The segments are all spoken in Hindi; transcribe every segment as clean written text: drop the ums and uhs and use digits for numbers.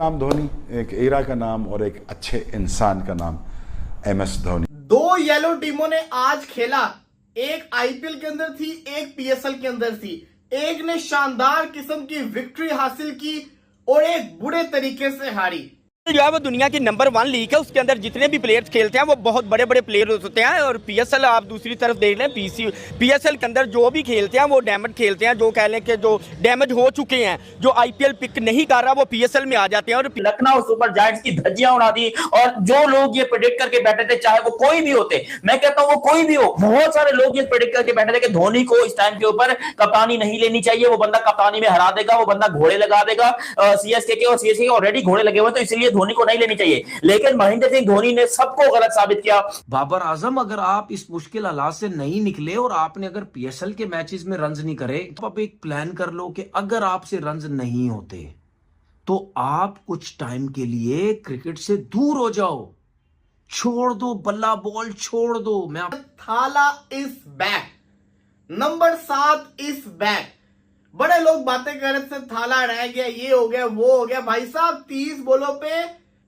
नाम धोनी, एक एरा का नाम और एक अच्छे इंसान का नाम MS धोनी। दो येलो टीमों ने आज खेला, एक आईपीएल के अंदर थी, एक पीएसएल के अंदर थी। एक ने शानदार किस्म की विक्ट्री हासिल की और एक बुरे तरीके से हारी। जो है वो दुनिया की नंबर 1 लीग है, उसके अंदर जितने भी प्लेयर्स खेलते हैं वो बहुत बड़े बड़े प्लेयर्स होते हैं। और पीएसएल आप दूसरी तरफ देख लें, पीएसएल के अंदर जो भी खेलते हैं वो डैमेज खेलते हैं, जो कह लें कि जो डैमेज हो चुके हैं, जो आईपीएल पिक नहीं कर रहा वो पीएसएल में आ जाते हैं। और लखनऊ सुपर जायंट्स की धज्जियां उड़ा दी। और जो लोग ये प्रेडिक्ट करके बैठे थे, चाहे वो कोई भी होते, मैं कहता हूं वो कोई भी हो, बहुत सारे लोग ये प्रेडिक्ट करके बैठे थे कि धोनी को इस टाइम के ऊपर कप्तानी नहीं लेनी चाहिए, वो बंदा कप्तानी में हरा देगा, वो बंदा घोड़े लगा देगा सीएसके के, और सीएसके के ऑलरेडी घोड़े लगे हुए, तो इसलिए धोनी को नहीं लेनी चाहिए। लेकिन महेंद्र सिंह धोनी ने सबको गलत साबित किया। बाबर आजम, अगर आप इस मुश्किल हालात से नहीं निकले और आपने अगर पीएसएल के मैचेस में रन्स नहीं करे, तो आप एक प्लान कर लो कि अगर आपसे रन्स नहीं होते तो आप कुछ टाइम के लिए क्रिकेट से दूर हो जाओ, छोड़ दो बल्ला बॉल, छोड़ दो। थाला is back, number 7 is back. बड़े लोग बातें कर रहे थे थाला रह गया, ये हो गया, वो हो गया। भाई साहब 30 बॉलों पे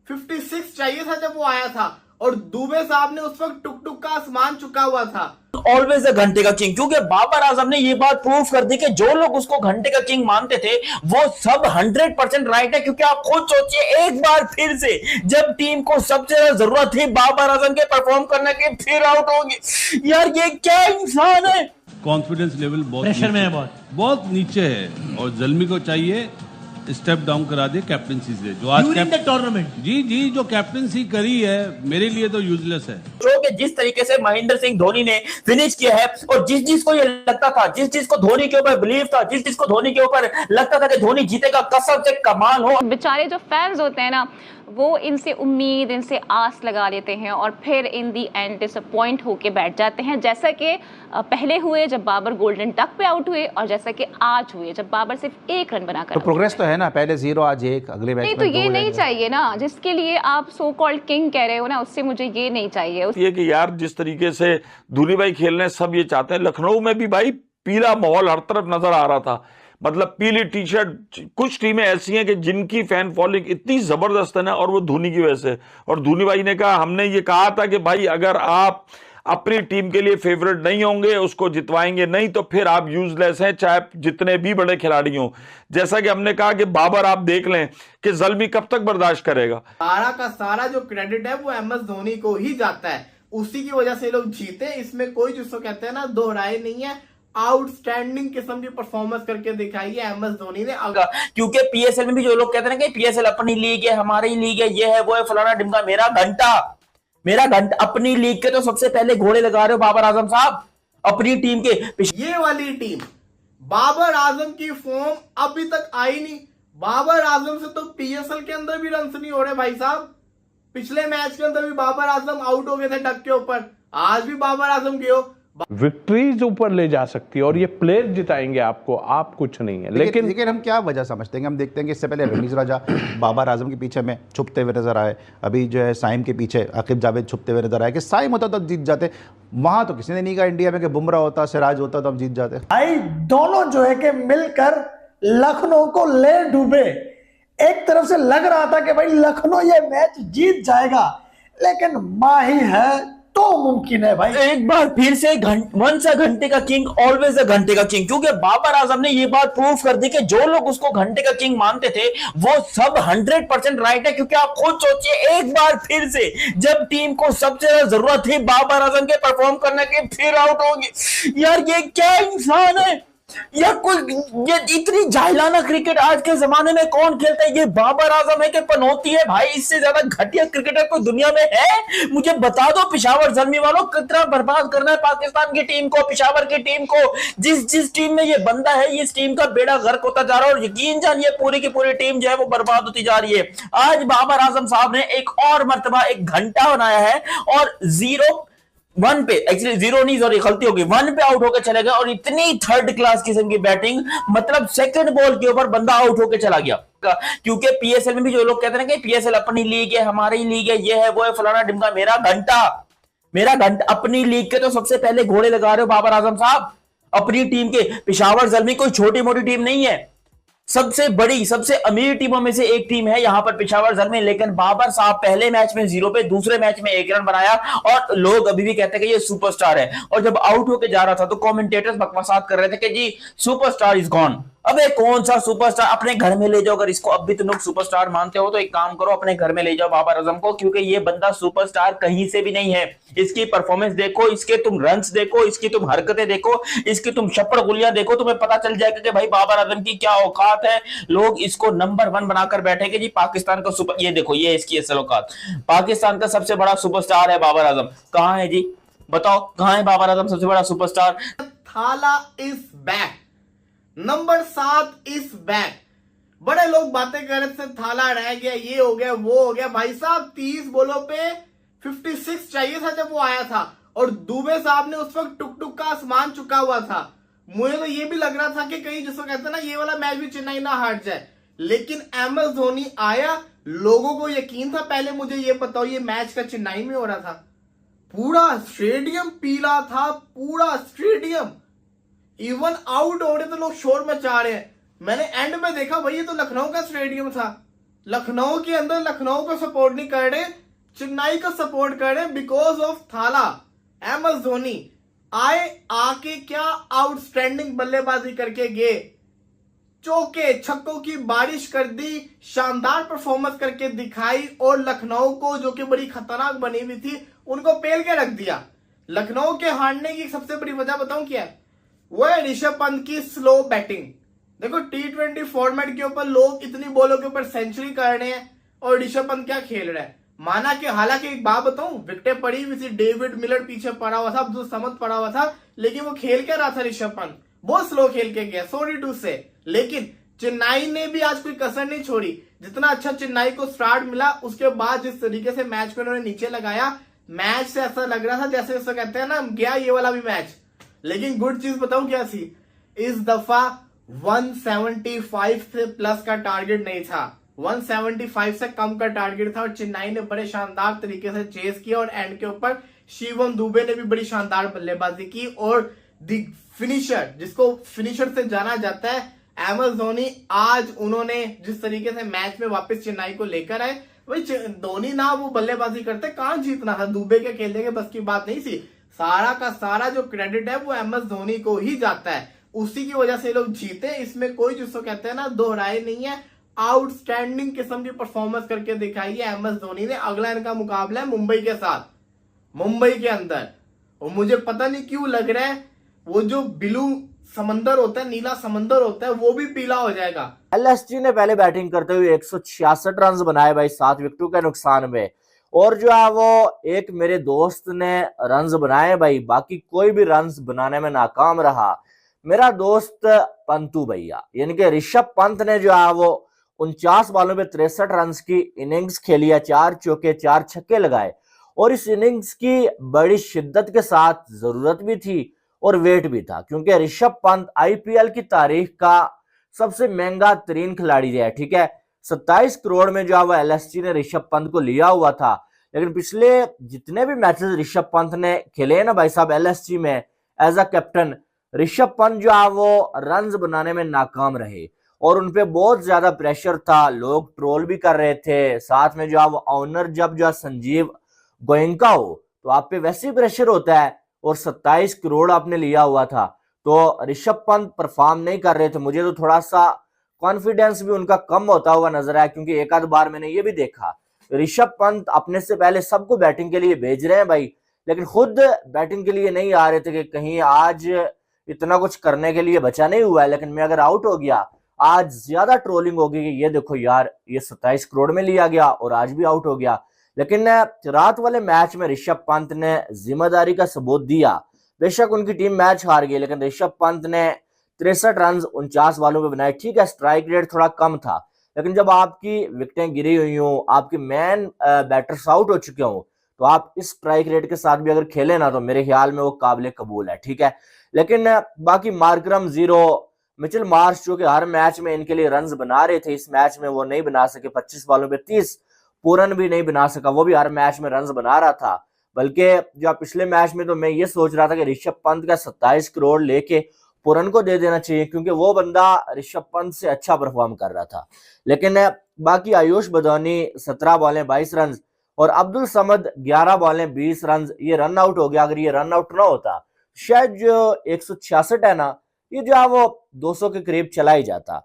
56 चाहिए था जब वो आया था, और दुबे साहब ने उस वक्त टुक टुक का आसमान चुका हुआ था। ऑलवेज अ घंटे का किंग, क्योंकि बाबर आजम ने ये बात प्रूव कर दी कि जो लोग उसको घंटे का किंग मानते थे वो सब 100% राइट है। क्योंकि आप खुद सोचिए, एक बार फिर से जब टीम को सबसे ज्यादा जरूरत थी बाबर आजम के परफॉर्म करने की, फिर आउट हो गए। यार ये क्या इंसान है। कॉन्फिडेंस लेवल बहुत प्रेशर में है, बहुत नीचे है, और जल्मी को चाहिए स्टेप डाउन करा दिए कैप्टनसी से। जो आज टूर्नामेंट जी जो कैप्टनसी करी है मेरे लिए तो यूजलेस है। जो कि जिस तरीके से महेंद्र सिंह धोनी ने फिनिश किया है, और जिस को ये लगता था, जिस को धोनी के ऊपर बिलीव था, जिस को धोनी के ऊपर लगता था कि धोनी जीतेगा, कसम से कमाल हो। बेचारे जो फैंस होते हैं ना, वो इनसे उम्मीद, इनसे आस लगा लेते हैं और फिर इन दी एंड डिसअपॉइंट होके बैठ जाते हैं। जैसा कि पहले हुए जब बाबर गोल्डन डक पे आउट हुए, और जैसा कि आज हुए जब बाबर सिर्फ 1 रन बनाकर। तो प्रोग्रेस तो है ना, पहले 0 आज 1, अगले मैच नहीं तो ये नहीं चाहिए ना, जिसके लिए आप सो कॉल्ड किंग कह रहे हो ना, उससे मुझे ये नहीं चाहिए। ये कि यार जिस तरीके से धोनी भाई खेल रहे हैं, सब ये चाहते हैं। लखनऊ में भी भाई पीला माहौल हर तरफ नजर आ रहा था, मतलब पीली टी शर्ट। कुछ टीमें ऐसी हैं कि जिनकी फैन फॉलोइंग इतनी जबरदस्त है ना, और वो धोनी की वजह से। और धोनी भाई ने कहा, हमने ये कहा था कि भाई अगर आप अपनी टीम के लिए फेवरेट नहीं होंगे, उसको जितवाएंगे नहीं, तो फिर आप यूजलेस हैं, चाहे जितने भी बड़े खिलाड़ी हों। जैसा कि हमने कहा कि बाबर आप देख लें कि जल्मी कब तक बर्दाश्त करेगा। सारा का सारा जो क्रेडिट है वो MS धोनी को ही जाता है, उसी की वजह से लोग जीते। इसमें कोई जिसको कहते हैं ना दो राय नहीं है। आउटस्टैंडिंग किस्म की परफॉर्मस करके दिखाई है MS धोनी ने। क्योंकि पीएसएल में भी जो लोग कहते हैं ना कि पीएसएल अपनी लीग है, हमारी लीग है, ये है वो है, फलाना ढिमका, मेरा घंटा अपनी लीग के तो सबसे पहले घोड़े लगा रहे हो बाबर आजम साहब अपनी टीम के। ये वाली टीम बाबर आजम की फॉर्म अभी तक आई नहीं। बाबर आजम से तो पीएसएल के अंदर भी रन नहीं हो रहे भाई साहब। पिछले मैच के अंदर भी बाबर आजम आउट हो गए थे डक के ऊपर, आज भी बाबर आजम गए हो। विक्ट्रीज ऊपर ले जा सकती है और ये प्लेयर जिताएंगे आपको, आप कुछ नहीं है। लेकिन हम क्या वजह समझते हैं? हम देखते हैं कि इससे पहले रमीज राजा बाबर आजम के पीछे में छुपते हुए नजर आए, अभी जो है साइम के पीछे आकिब जावेद छुपते हुए नजर आए। कि साइम होता तो जीत जाते, वहां तो किसी ने नहीं कहा इंडिया में कि बुमराह होता, सिराज होता तो हम जीत जाते। भाई दोनों जो है कि मिलकर लखनऊ को ले डूबे। एक तरफ से लग रहा था कि भाई लखनऊ ये मैच जीत जाएगा, लेकिन माही है तो मुमकिन है भाई। एक बार फिर से वंस अ घंटे का किंग, ऑलवेज अ घंटे का किंग, क्योंकि बाबर आजम ने ये बात प्रूव कर दी कि जो लोग उसको घंटे का किंग मानते थे वो सब 100% राइट है। क्योंकि आप खुद सोचिए, एक बार फिर से जब टीम को सबसे ज्यादा जरूरत थी बाबर आजम के परफॉर्म करने की, फिर आउट हो गए। यार ये क्या इंसान है। या कुछ ये इतनी जाहिलाना क्रिकेट आज के जमाने में कौन खेलता है? ये बाबर आजम है कि पनौती है भाई। इससे ज्यादा घटिया क्रिकेटर कोई दुनिया में है? मुझे बता दो पिशावर जल्मी वालों, कितना बर्बाद करना है पाकिस्तान की टीम को, पिशावर की टीम को। जिस टीम में ये बंदा है, इस टीम का बेड़ा गर्क होता जा रहा है, और यकीन जानिए पूरी की पूरी टीम जो है वो बर्बाद होती जा रही है। आज बाबर आजम साहब ने एक और मर्तबा एक घंटा बनाया है, और 1 पे, एक्चुअली 0 नहीं, सॉरी गलती होगी, 1 पे आउट होकर चले गए। और इतनी थर्ड क्लास किस्म की बैटिंग, मतलब सेकंड बॉल के ऊपर बंदा आउट होकर चला गया। क्योंकि पीएसएल में भी जो लोग कहते हैं ना कि पीएसएल अपनी लीग है, हमारी लीग है, ये है वो है, फलाना ढिमका, मेरा घंटा अपनी लीग के तो सबसे पहले घोड़े लगा रहे हो बाबर आजम साहब अपनी टीम के। पिशावर जल्मी कोई छोटी मोटी टीम नहीं है। सबसे बड़ी सबसे अमीर टीमों में से एक टीम है यहां पर पेशावर ज़ल्मी, लेकिन बाबर साहब पहले मैच में 0 पे, दूसरे मैच में 1 रन बनाया और लोग अभी भी कहते हैं कि ये सुपरस्टार है। और जब आउट होके जा रहा था तो कमेंटेटर्स बकवासात कर रहे थे कि जी सुपरस्टार इज गॉन। अबे कौन सा सुपरस्टार, अपने घर में ले जाओ। अगर इसको अब भी तुम लोग सुपरस्टार मानते हो तो एक काम करो, अपने घर में ले जाओ बाबर आजम को, क्योंकि ये बंदा सुपरस्टार कहीं से भी नहीं है। इसकी परफॉर्मेंस देखो, इसके तुम रन्स देखो, इसकी तुम हरकतें देखो, इसकी तुम शप्पड़ गुलियां देखो, तुम्हें पता चल जाएगा कि भाई बाबर आजम की क्या औकात है। लोग इसको नंबर 1 बनाकर बैठे कि जी पाकिस्तान का सुपर, ये देखो ये इसकी असल औकात, पाकिस्तान का सबसे बड़ा सुपरस्टार है बाबर आजम। कहां है जी, बताओ कहां है बाबर आजम सबसे बड़ा सुपरस्टार? थाला is back, number 7 is back. बड़े लोग बातें कर रहे थे थाला रह गया, ये हो गया वो हो गया। भाई साहब 30 बॉलों पे 56 चाहिए था जब वो आया था, और दुबे साहब ने उस वक्त टुक टुक का आसमान चुका हुआ था। मुझे तो ये भी लग रहा था कि कहीं जिसको कहते हैं ना ये वाला मैच भी चेन्नई ना हार जाए, लेकिन एमएस धोनी आया, लोगों को यकीन था। पहले मुझे ये बताओ, ये मैच का चेन्नई में हो रहा था, पूरा स्टेडियम पीला था, पूरा स्टेडियम। इवन आउट हो रहे तो लोग शोर मचा रहे हैं। मैंने एंड में देखा भाई ये तो लखनऊ का स्टेडियम था, लखनऊ के अंदर लखनऊ को सपोर्ट नहीं कर रहे, चेन्नई को सपोर्ट कर रहे बिकॉज ऑफ थाला। एमएस धोनी आए, आके क्या आउटस्टैंडिंग बल्लेबाजी करके गए, चौके छक्कों की बारिश कर दी, शानदार परफॉर्मेंस करके दिखाई, और लखनऊ को जो कि बड़ी खतरनाक बनी हुई थी उनको पेल के रख दिया। लखनऊ के हारने की सबसे बड़ी वजह बताऊं क्या है? वो है ऋषभ पंत की स्लो बैटिंग। देखो T20 फॉर्मेट के ऊपर लोग इतनी बॉलों के ऊपर सेंचुरी कर रहे हैं और ऋषभ पंत क्या खेल रहा है। माना कि हालांकि एक बात बताऊं, विकेटें पड़ी हुई थी, डेविड मिलर पीछे पड़ा हुआ था, अब्दुल समद पड़ा हुआ था, लेकिन वो खेल के रहा था ऋषभ पंत, बहुत स्लो खेल के गया, सॉरी टू से। लेकिन चेन्नई ने भी आज कोई कसर नहीं छोड़ी। जितना अच्छा चेन्नई को स्टार्ट मिला, उसके बाद जिस तरीके से मैच को उन्होंने नीचे लगाया, मैच से ऐसा लग रहा था जैसे जैसे कहते हैं ना गया ये वाला भी मैच। लेकिन गुड चीज बताऊं क्या थी, इस दफा 175 से प्लस का टारगेट नहीं था, 175 से कम का टारगेट था, और चेन्नई ने बड़े शानदार तरीके से चेस किया। और एंड के ऊपर शिवम दुबे ने भी बड़ी शानदार बल्लेबाजी की, और द फिनिशर, जिसको फिनिशर से जाना जाता है, एमएस धोनी, आज उन्होंने जिस तरीके से मैच में वापस चेन्नई को लेकर आए, भाई धोनी ना वो बल्लेबाजी करते कहां जीतना था, दुबे के खेलने के बस की बात नहीं थी। सारा का सारा जो क्रेडिट है वो एमएस धोनी को ही जाता है, उसी की वजह से लोग जीते, इसमें कोई जिसको कहते हैं ना दो राय नहीं है। आउटस्टैंडिंग किस्म की परफॉर्मेंस करके दिखाई है एमएस धोनी ने। अगला इनका मुकाबला है मुंबई के साथ, मुंबई के अंदर, और मुझे पता नहीं क्यों लग रहा है वो जो ब्लू समंदर होता है, नीला समंदर होता है, वो भी पीला हो जाएगा। एलएसजी ने पहले बैटिंग करते हुए 166 रन बनाए भाई 7 विकेटों के नुकसान में, और जो है वो एक मेरे दोस्त ने रन्स बनाए भाई, बाकी कोई भी रन्स बनाने में नाकाम रहा। मेरा दोस्त पंतु भैया, यानी कि ऋषभ पंत ने जो है वो 49 बॉलों पे 63 रन की इनिंग्स खेली है, 4 चौके 4 छक्के लगाए, और इस इनिंग्स की बड़ी शिद्दत के साथ जरूरत भी थी और वेट भी था, क्योंकि ऋषभ पंत आईपीएल की तारीख का सबसे महंगा तरीन खिलाड़ी है, ठीक है। 27 करोड़ में जो है वो एलएसजी ने ऋषभ पंत को लिया हुआ था, लेकिन पिछले जितने भी मैचेस ऋषभ पंत ने खेले ना भाई साहब एलएसजी में as a captain, Rishabh Pant जो है वो रन्स बनाने में नाकाम रहे, और उनपे बहुत ज्यादा प्रेशर था, लोग ट्रोल भी कर रहे थे। साथ में जो है वो ऑनर जब जो संजीव गोयनका हो तो आप पे वैसे ही प्रेशर होता है, और 27 करोड़ आपने लिया हुआ था, तो ऋषभ पंत परफॉर्म नहीं कर रहे थे। मुझे तो थोड़ा सा कॉन्फिडेंस भी उनका कम होता हुआ नजर आया, क्योंकि एक आध बार मैंने ये भी देखा ऋषभ पंत अपने से पहले सबको बैटिंग के लिए भेज रहे हैं भाई, लेकिन खुद बैटिंग के लिए नहीं आ रहे थे कि कहीं आज इतना कुछ करने के लिए बचा नहीं हुआ है, लेकिन मैं अगर आउट हो गया आज ज्यादा ट्रोलिंग होगी कि ये देखो यार ये 27 करोड़ में लिया गया और आज भी आउट हो गया। लेकिन रात वाले मैच में ऋषभ पंत ने जिम्मेदारी का सबूत दिया। बेशक उनकी टीम मैच हार गई, लेकिन ऋषभ पंत ने 63 रन 49 बॉलों पे बनाए। ठीक है, स्ट्राइक रेट थोड़ा कम था, लेकिन जब आपकी विकेटें गिरी हुई हो, आपके मैन बैटर्स आउट हो चुके हो, तो आप इस स्ट्राइक रेट के साथ भी अगर खेले ना, तो मेरे ख्याल में वो काबिल कबूल है। ठीक है, लेकिन बाकी मार्करम 0, मिचेल मार्श जो कि हर मैच में इनके लिए रन्स बना रहे थे, इस मैच में वो नहीं बना सके। 25 बॉलों पे 30, पूरन भी नहीं बना सका, वो भी हर मैच में रन्स बना रहा था। बल्कि जो पिछले मैच में तो मैं ये सोच रहा था कि ऋषभ पंत का 27 करोड़ लेके पुरन को दे देना चाहिए, क्योंकि वो बंदा ऋषभ पंत से अच्छा परफॉर्म कर रहा था। लेकिन बाकी आयुष बदौनी 17 बॉलें 22 रन और अब्दुल समद 11 बॉलें 20 रन, ये रन आउट हो गया। अगर ये रन आउट ना होता शायद जो 166 है ना, ये जो है वो 200 के करीब चला ही जाता।